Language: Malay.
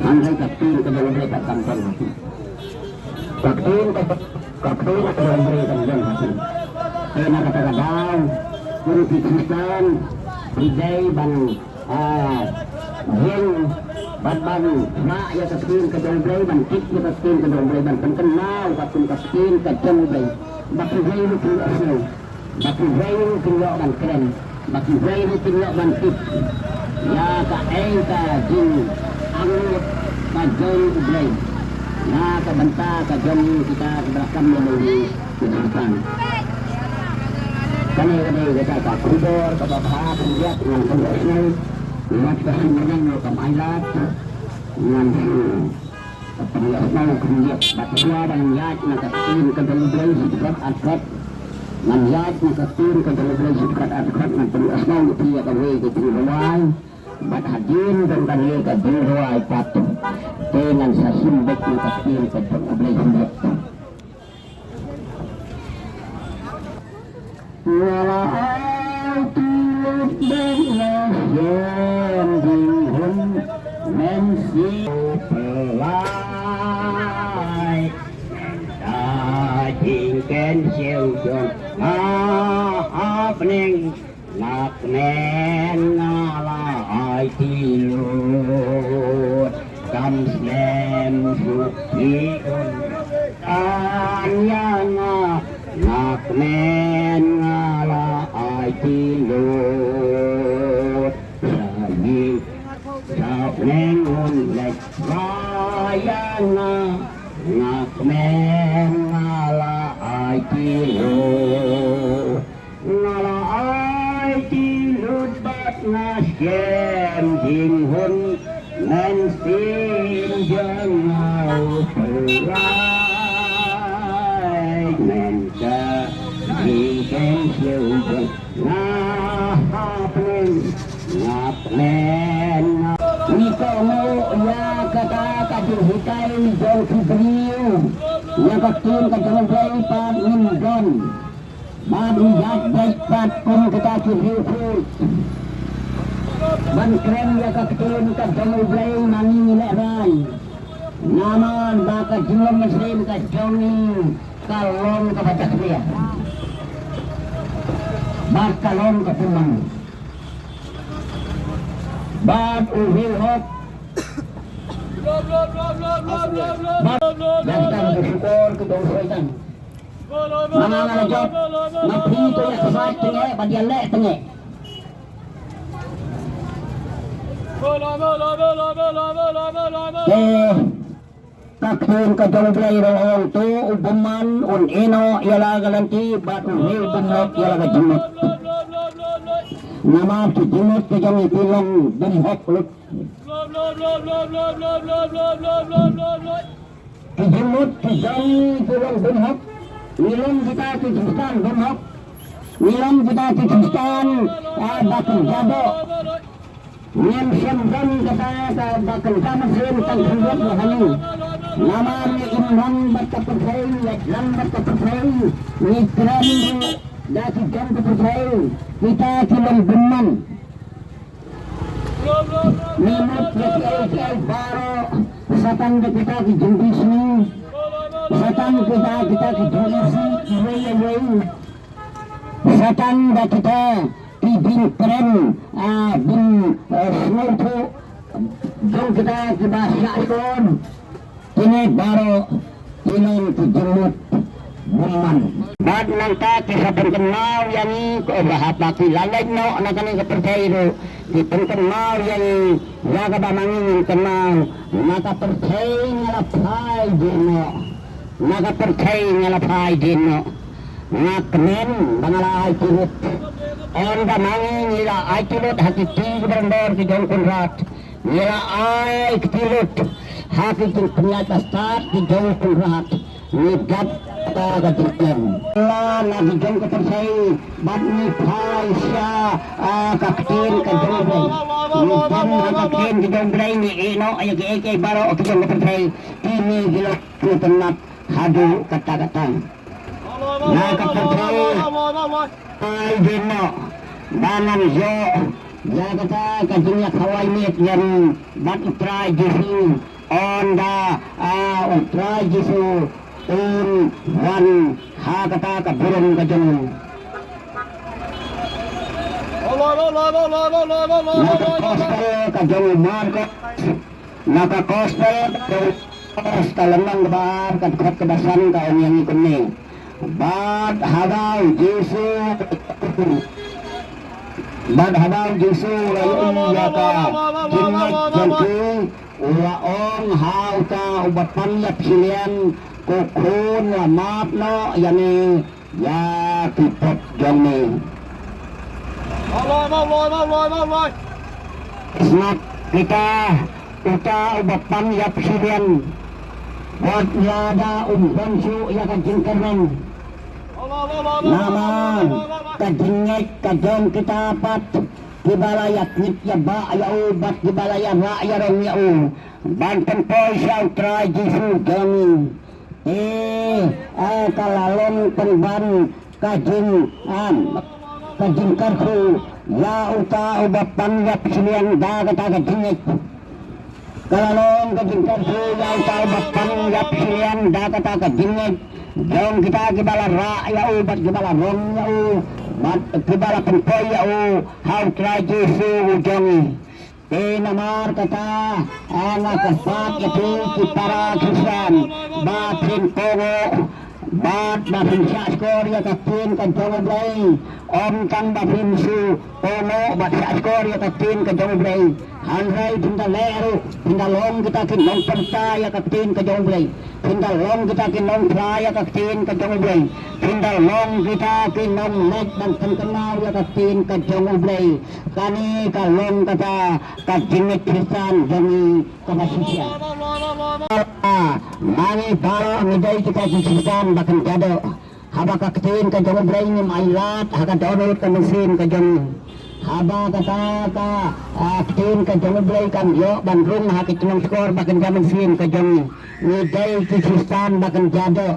Andai kapten ke dalam mereka kampung hati. Kapten ke dalam mereka kampung hati. Kena kata-kata guru Kristen Bidai ban Yen ban mak ya kapten ke dalam mereka ban kit ya kapten ke dalam mereka ban kenal kapten ke dalam mereka baki Ray itu asal baki Ray itu ban keren baki Ray itu ban kit ya ka ka jin angut ka jin Ray na ka banta ka jin kita belakang melalui kehidupan kami kita ka koridor ka bapak lihat dengan kondisi lihat kesimpulan ke mailat dengan penjelasan kemudian batua dan lihat nakatin ke dalam Ray sifat adat lihat nakatin ke dalam Ray sifat adat dengan penjelasan itu ya kami itu ruang bat hadirin dan kami ke ruang patuh dengan sasimbek nakatin ke dalam Ray sifat walau tiup berlayan dihun mensi pelai daging ken siêu dồn neng lạc nen la ai ti luôn cầm xem suốt đi an yang lạc nen la ai ti luôn sao nen un lệch yang ngạc men la ai ti luôn la ai ti luôn bắt na xem hình hôn nên xin dân ngào phải men cha vì kém siêu dân na hấp lên Niko mo ya kata kajing hitai jong kibriu ya katin kajang jai pat mingon baru jat jai pat pun kita kibriu pun ban keren ya katin kajang jai mani lerai naman baka jiwa muslim kajongi kalon kebaca dia bak kalon ketumang bab uhil hok dan kita bersyukur ke dosa mana job nabi tu ya kesat tengah bagian lek tengah kakun ka jong blay rohong tu ubuman un ino ialah galanti bat uhil bumlok ialah gajimut nama kijimut kejong itilong bumhok lut kijimut kejong itilong bumhok nilom kita kijistan bumhok nilom kita kijistan bakal jado niam syamdan kata bakal kamasrin tangkut lahani nama ni imam baca percaya lam baca percaya nikram dati jam percaya kita kilom beman nimut ya baro satan kita ki jundis ni satan kita ki jundis ni satan kita ki bin keren bin semua jom kita ki bahasa ikon ini baro kilom ki jundis Buman. Bad nangta kisah penkenal yang bahapa kilalay no na kami kepercaya itu di penkenal yang jaga bamangin kenal maka percaya ngalapai dino maka percaya ngalapai dino ngakmen bangalai kirut on bamangin nila ay kirut hati tigbrandor ki jong kunrat nila ay kirut hati tigbrandor ki jong kunrat nigat kagatikan la lagi jong ketersai bat ni phai sya kaktin kajong nitan kaktin kajong brai ni ino ay ke baro kajong ketersai ini gilok kutenat hadu kata-kata na ketersai ay dino danan yo ya kata kajong ya kawai mit yang bat utrai jisi onda utrai jisu un wan ha kata ka burung ka jeng naka ka jeng marko naka kostel talanang bar kat khot kedasan ka yang ikun ni bad hadau jisu bad hadau jisu ya ka jingat jantu wa ong hau ka ubat panlap silian kukun la maaf no yani ya tipot jani Isnak kita ubat panlap silian buat yada bansu ya kajing kereng nama kajingek kajong kita pat di balayat nip ya ba ya ubat di balayat ra ya rong ya u banten poi siau trai jisu jani kalalon penban kajing kajing karhu ya uta ubat panlap silian da kata kajingek kalalong kajing karhu ya uta ubat panlap silian da kata kajingek jong kita gibala ra ya ubat gibala rong ya u bat gibala penpoi ya u hau trai jisu jongi namar kata anak kesat itu para Kristen batin kowo batin syakor ya katin kan jongo blay om kan batin su kowo bat syakor ya katin kan jongo blay hanrai tinggal leru tinggal long kita kin long perta ya katin kan jongo blay tinggal long kita kin long pra ya katin kan jongo blay tinggal long kita kin long leg dan kenal ya katin kan jongo blay kani kalong kata kajingit Kristen jami kabasisya mani baro ngidai kita Kristen bahkan jado haba katin kan jongo blay ni mailat haka donut kan mesin kan jongo haba kata katin kan jongo blay kan yo bandrung haki tunong skor bahkan jamin sin kan jongo ngidai Kristen bahkan jado